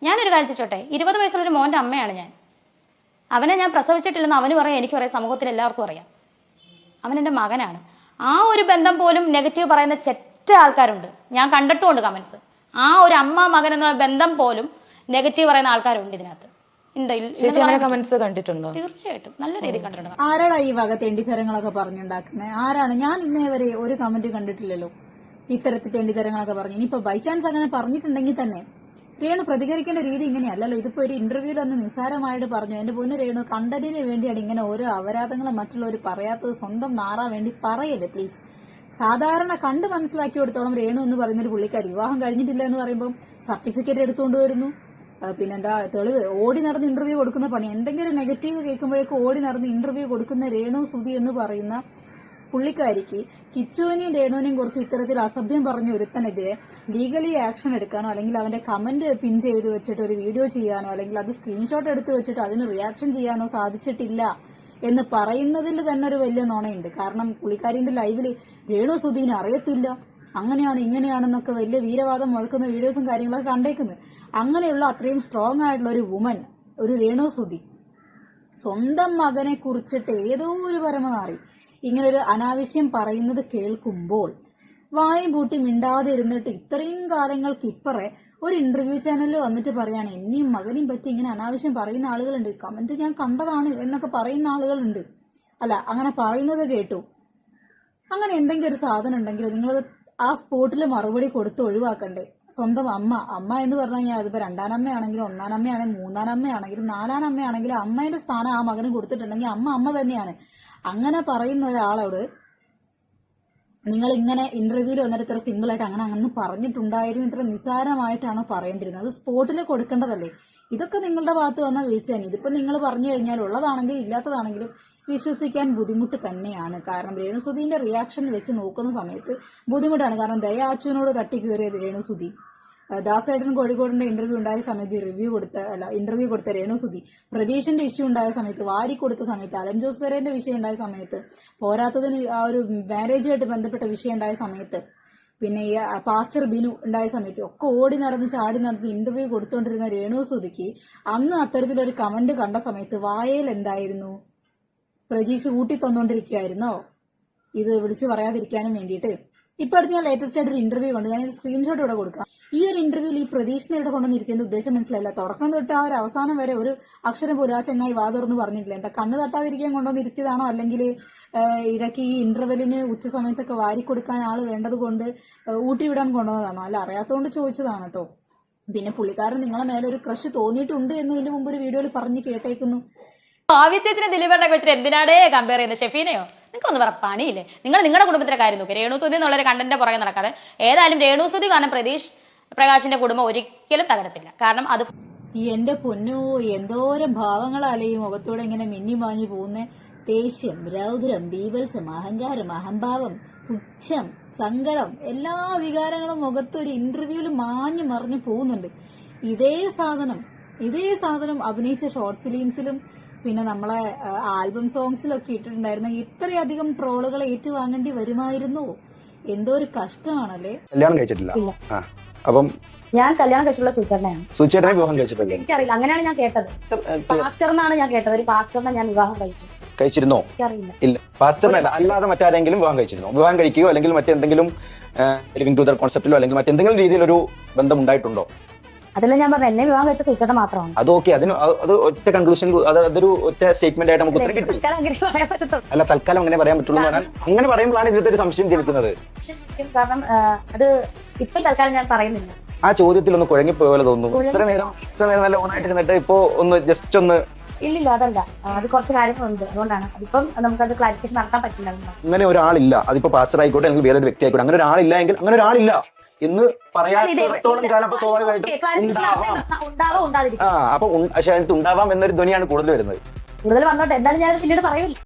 ഞാനൊരു കാര്യം ചോട്ടെ, 20 വയസ്സുള്ളൊരു മോൻ്റെ അമ്മയാണ് ഞാൻ. അവനെ ഞാൻ പ്രസവിച്ചിട്ടില്ലെന്ന് അവന് പറയാം, എനിക്ക് പറയാം, സമൂഹത്തിൽ എല്ലാവർക്കും അറിയാം. അവൻ എൻ്റെ മകനാണ്. ആ ഒരു ബന്ധം പോലും നെഗറ്റീവ് പറയുന്ന ചെറ്റ ആൾക്കാരുണ്ട്. ഞാൻ കണ്ടിട്ടുമുണ്ട് കമൻസ്. ആ ഒരു അമ്മ മകൻ എന്ന ബന്ധം പോലും നെഗറ്റീവ് പറയുന്ന ആൾക്കാരുണ്ട് ഇതിനകത്ത്. കമന്റ്സ് കണ്ടിട്ടുണ്ടോ? തീർച്ചയായിട്ടും നല്ല രീതിയിൽ കണ്ടിട്ടുണ്ട്. ആരാടാ ഈ വക തെണ്ടിത്തരങ്ങളൊക്കെ പറഞ്ഞുണ്ടാക്കുന്നത്? ആരാണ്? ഞാൻ ഇന്നേ വരെ ഒരു കമന്റ് കണ്ടിട്ടില്ലല്ലോ ഇത്തരത്തിൽ തെണ്ടിത്തരങ്ങളൊക്കെ പറഞ്ഞു. ഇനിയിപ്പോ ബൈ ചാൻസ് അങ്ങനെ പറഞ്ഞിട്ടുണ്ടെങ്കിൽ തന്നെ രേണു പ്രതികരിക്കേണ്ട രീതി ഇങ്ങനെയല്ലല്ലോ. ഇതിപ്പോ ഒരു ഇന്റർവ്യൂവിൽ ഒന്ന് നിസ്സാരമായിട്ട് പറഞ്ഞു. എന്റെ പൊന്നു രേണു, കണ്ടന്റിന് വേണ്ടിയാണ് ഇങ്ങനെ ഓരോ അപരാധങ്ങളും മറ്റുള്ളവർ പറയാത്തത്. സ്വന്തം നാറാൻ വേണ്ടി പറയല്ലേ പ്ലീസ്. സാധാരണ കണ്ട് മനസ്സിലാക്കി കൊടുത്തോളം രേണു എന്ന് പറയുന്ന ഒരു പുള്ളിക്കാരി വിവാഹം കഴിഞ്ഞിട്ടില്ല എന്ന് പറയുമ്പോൾ സർട്ടിഫിക്കറ്റ് എടുത്തുകൊണ്ട് വരുന്നു. പിന്നെന്താ തെളിവ്? ഓടി നടന്ന് ഇന്റർവ്യൂ കൊടുക്കുന്ന പണി. എന്തെങ്കിലും നെഗറ്റീവ് കേൾക്കുമ്പോഴേക്കും ഓടി നടന്ന് ഇന്റർവ്യൂ കൊടുക്കുന്ന രേണു സുധി എന്ന് പറയുന്ന പുള്ളിക്കാരിക്ക് കിച്ചുവിനെയും രേണുവിനെയും കുറിച്ച് ഇത്തരത്തിൽ അസഭ്യം പറഞ്ഞ ഒരുത്തനെതിരെ ലീഗലി ആക്ഷൻ എടുക്കാനോ അല്ലെങ്കിൽ അവന്റെ കമന്റ് പിൻ ചെയ്ത് വെച്ചിട്ട് ഒരു വീഡിയോ ചെയ്യാനോ അല്ലെങ്കിൽ അത് സ്ക്രീൻഷോട്ട് എടുത്ത് വെച്ചിട്ട് അതിന് റിയാക്ഷൻ ചെയ്യാനോ സാധിച്ചിട്ടില്ല എന്ന് പറയുന്നതിൽ തന്നെ ഒരു വലിയ നുണയുണ്ട്. കാരണം പുള്ളിക്കാരിന്റെ ലൈവില് രേണു സുധീനെ അറിയത്തില്ല, അങ്ങനെയാണ് ഇങ്ങനെയാണെന്നൊക്കെ വലിയ വീരവാദം മുഴക്കുന്ന വീഡിയോസും കാര്യങ്ങളൊക്കെ കണ്ടേക്കുന്നത്. അങ്ങനെയുള്ള അത്രയും സ്ട്രോങ് ആയിട്ടുള്ള ഒരു വുമൻ, ഒരു രേണു സുധി, സ്വന്തം മകനെ കുറിച്ചിട്ട് ഏതോ ഒരു പരമനാറി ഇങ്ങനൊരു അനാവശ്യം പറയുന്നത് കേൾക്കുമ്പോൾ വായും പൂട്ടി മിണ്ടാതെ ഇരുന്നിട്ട് ഇത്രയും കാലങ്ങൾക്ക് ഇപ്പറേ ഒരു ഇന്റർവ്യൂ ചാനലിൽ വന്നിട്ട് പറയാണ് എന്നെയും മകനെയും പറ്റി ഇങ്ങനെ അനാവശ്യം പറയുന്ന ആളുകളുണ്ട്, കമന്റ് ഞാൻ കണ്ടതാണ് എന്നൊക്കെ പറയുന്ന ആളുകളുണ്ട്. അല്ല, അങ്ങനെ പറയുന്നത് കേട്ടു. അങ്ങനെ എന്തെങ്കിലും ഒരു സാധനം ഉണ്ടെങ്കിൽ നിങ്ങളത് ആ സ്പോട്ടിൽ മറുപടി കൊടുത്ത് ഒഴിവാക്കണ്ടേ? സ്വന്തം അമ്മ എന്ന് പറഞ്ഞു കഴിഞ്ഞാൽ അതിപ്പോ രണ്ടാനമ്മയാണെങ്കിലും ഒന്നാനമ്മയാണെങ്കിലും മൂന്നാനമ്മയാണെങ്കിലും നാലാനമ്മയാണെങ്കിലും അമ്മയുടെ സ്ഥാനം ആ മകന് കൊടുത്തിട്ടുണ്ടെങ്കിൽ അമ്മ തന്നെയാണ്. അങ്ങനെ പറയുന്ന ഒരാളോട് നിങ്ങൾ ഇങ്ങനെ ഇന്റർവ്യൂവിൽ വന്നിട്ട് ഇത്ര സിമ്പിൾ ആയിട്ട് അങ്ങനെ പറഞ്ഞിട്ടുണ്ടായിരുന്നു, ഇത്ര നിസ്സാരമായിട്ടാണോ പറയേണ്ടിരുന്നത്? അത് സ്പോട്ടിൽ കൊടുക്കേണ്ടതല്ലേ? ഇതൊക്കെ നിങ്ങളുടെ ഭാഗത്ത് വന്ന വീഴ്ച തന്നെ. ഇതിപ്പോ നിങ്ങൾ പറഞ്ഞു കഴിഞ്ഞാൽ ഉള്ളതാണെങ്കിലും ഇല്ലാത്തതാണെങ്കിലും വിശ്വസിക്കാൻ ബുദ്ധിമുട്ട് തന്നെയാണ്. കാരണം രേണു സുധീന്റെ റിയാക്ഷൻ വെച്ച് നോക്കുന്ന സമയത്ത് ബുദ്ധിമുട്ടാണ്. കാരണം ദയ അച്ചുവിനോട് തട്ടിക്കേറിയത് രേണു സുധി, ദാസേട്ടൻ കോഴിക്കോടിന്റെ ഇന്റർവ്യൂ ഉണ്ടായ സമയത്ത് ഇന്റർവ്യൂ കൊടുത്ത രേണു സുധി, പ്രതീഷിന്റെ ഇഷ്യൂ ഉണ്ടായ സമയത്ത് വാരി കൊടുത്ത സമയത്ത്, അലൻ ജോസ് പെരേന്റെ വിഷയം ഉണ്ടായ സമയത്ത്, പോരാത്തതിന് ആ ഒരു മാരേജുമായിട്ട് ബന്ധപ്പെട്ട വിഷയം ഉണ്ടായ സമയത്ത്, പിന്നെ ഈ പാസ്റ്റർ ബിനു ഉണ്ടായ സമയത്ത് ഒക്കെ ഓടി നടന്ന് ചാടി നടന്ന് ഇന്റർവ്യൂ കൊടുത്തുകൊണ്ടിരുന്ന രേണു സുധിക്ക് അന്ന് അത്തരത്തിലൊരു കമന്റ് കണ്ട സമയത്ത് വായയിൽ എന്തായിരുന്നു? പ്രജീഷ് ഊട്ടി തന്നോണ്ടിരിക്കുകയായിരുന്നോ ഇത് വിളിച്ചു പറയാതിരിക്കാനും വേണ്ടിയിട്ട്? ഇപ്പൊ അടുത്ത് ഞാൻ ലേറ്റസ്റ്റ് ആയിട്ട് ഒരു ഇന്റർവ്യൂ കണ്ടു. ഞാനൊരു സ്ക്രീൻഷോട്ട് ഇവിടെ കൊടുക്കാം. ഈ ഒരു ഇന്റർവ്യൂവിൽ ഈ പ്രതീഷിനെ ഇവിടെ കൊണ്ടുവന്നിരിക്കേണ്ട ഉദ്ദേശം മനസ്സിലായില്ല. തുടക്കം തൊട്ട് ആ ഒരു അവസാനം വരെ ഒരു അക്ഷരം പോലും ആ ചെങ്ങായി വാതുറന്ന് പറഞ്ഞിട്ടില്ല. എന്താ കണ്ണ് തട്ടാതിരിക്കാൻ കൊണ്ടുവന്നിരുത്തിയതാണോ അല്ലെങ്കിൽ ഇടയ്ക്ക് ഈ ഇന്റർവെല്ലിന് ഉച്ച സമയത്തൊക്കെ വാരിക്കൊടുക്കാൻ ആള് വേണ്ടത് കൊണ്ട് ഊട്ടി വിടാൻ കൊണ്ടുവന്നതാണോ? അല്ല, അറിയാത്തതുകൊണ്ട് ചോദിച്ചതാണ് കേട്ടോ. പിന്നെ പുള്ളിക്കാരൻ നിങ്ങളെ മേലെ ഒരു ക്രഷ് തോന്നിയിട്ടുണ്ട് എന്ന് ഇതിന് മുമ്പ് ഒരു വീഡിയോയിൽ പറഞ്ഞു കേട്ടേക്കുന്നു. ആവശ്യത്തിന് ദിലീപേട്ടൊക്കെ വെച്ചിട്ട് എന്തിനാടേ കമ്പയർ ചെയ്യുന്നത്? ഷെഫീനെയോ? നിങ്ങൾക്കൊന്നും പറ പണിയില്ലേ? നിങ്ങൾ നിങ്ങളുടെ കുടുംബത്തിന്റെ കാര്യം നോക്കി. രേണു സുധി എന്നുള്ളൊരു കണ്ടന്റ് പുറകെ നടക്കാതെ ഏതായാലും രേണു സുധി കാരണം പ്രകാശിന്റെ കുടുംബം ഒരിക്കലും തകരത്തില്ല. കാരണം അത് എന്റെ പൊന്നോ, എന്തോരം ഭാവങ്ങളല്ലേ ഈ മുഖത്തൂടെ ഇങ്ങനെ മിന്നി മാഞ്ഞു പോകുന്നേ. ദേഷ്യം, രൗദ്രം, ബീഭത്സം, അഹങ്കാരം, അഹംഭാവം, പുച്ഛം, സങ്കടം, എല്ലാ വികാരങ്ങളും മുഖത്തൊരു ഇന്റർവ്യൂവിൽ മാഞ്ഞു മറിഞ്ഞു പോകുന്നുണ്ട്. ഇതേ സാധനം അഭിനയിച്ച ഷോർട്ട് ഫിലിംസിലും പിന്നെ നമ്മളെ ആൽബം സോങ്സിലൊക്കെ ഇട്ടിട്ടുണ്ടായിരുന്നെങ്കിൽ ഇത്രയധികം ട്രോളുകൾ ഏറ്റുവാങ്ങേണ്ടി വരുമായിരുന്നു. എന്തോ ഒരു കഷ്ടമാണല്ലേ. കല്യാണം കഴിച്ചിട്ടില്ല. അപ്പം ഞാൻ കല്യാണം കഴിച്ചിട്ടുള്ള സുചേട്ടനെ വിവാഹം കഴിച്ചിട്ടില്ല. എനിക്കറിയില്ല, അങ്ങനെയാണ് ഞാൻ കേട്ടത്. പാസ്റ്റർ എന്നാണ് ഞാൻ കേട്ടത്. ഒരു പാസ്റ്ററിനെ ഞാൻ വിവാഹം കഴിച്ചിരുന്നോ? എനിക്കറിയില്ല. ഇല്ല, പാസ്റ്ററിനല്ല, അല്ലാതെ മറ്റാരെങ്കിലും വിവാഹം കഴിച്ചിരുന്നോ? വിവാഹം കഴിക്കുകയോ അല്ലെങ്കിൽ മറ്റെന്തെങ്കിലും ലിവിംഗ് ടുഗദർ കോൺസെപ്റ്റിലോ അല്ലെങ്കിൽ മറ്റെന്തെങ്കിലും രീതിയിലൊരു ബന്ധം ഉണ്ടായിട്ടുണ്ടോ? അതല്ല ഞാൻ പറഞ്ഞു, എന്നെ വിവാഹം കഴിച്ച സുചേട്ടൻ മാത്രമാണ്. അത് ഓക്കെ, അത് ഒറ്റ കൺക്ലൂഷൻ, അതൊരു ഒറ്റ സ്റ്റേറ്റ്മെന്റ് ആയിട്ട് നമുക്ക് ഉത്തരം കിട്ടും. അല്ല, തൽക്കാലം അങ്ങനെ പറയാൻ പറ്റുള്ളൂ. അങ്ങനെ പറയുമ്പോഴാണ് ഇതിലത്തെ ഒരു സംശയം ജനിക്കുന്നത്. കാരണം അത് ഇപ്പൊ തൽക്കാലം ഞാൻ പറയുന്നില്ല. ആ ചോദ്യത്തിൽ ഒന്ന് കുഴങ്ങിപ്പോയ പോലെ തോന്നുന്നു. ഇത്ര നേരം നല്ല ഓണായിട്ട് ഇരുന്നിട്ട് ഇപ്പൊ ഒന്ന് ജസ്റ്റ് ഒന്ന് ഇല്ലില്ല, അതല്ല, അത് കുറച്ച് കാര്യങ്ങളുണ്ട്, അതുകൊണ്ടാണ്. അതിപ്പം നമുക്കത് ക്ലാരിഫിക്കേഷൻ നടത്താൻ പറ്റില്ല. അങ്ങനെ ഒരാളില്ല, അതിപ്പോ പാസ്റ്റർ ആയിക്കോട്ടെ അല്ലെങ്കിൽ വേറൊരു വ്യക്തി ആയിക്കോട്ടെ, അങ്ങനെ ഒരാളില്ല എങ്കിൽ അങ്ങനെ ഒരാളില്ല എന്ന് പറയാത്തോളം കാലം സ്വാഭാവികമായിട്ടും ഉണ്ടാവാം. പക്ഷെ അതിനകത്ത് ഉണ്ടാവാം എന്നൊരു ധ്വനിയാണ് കൂടുതൽ വരുന്നത്. കൂടുതൽ വന്നോട്ടെ, എന്തായാലും ഞാൻ പിന്നീട് പറയൂല.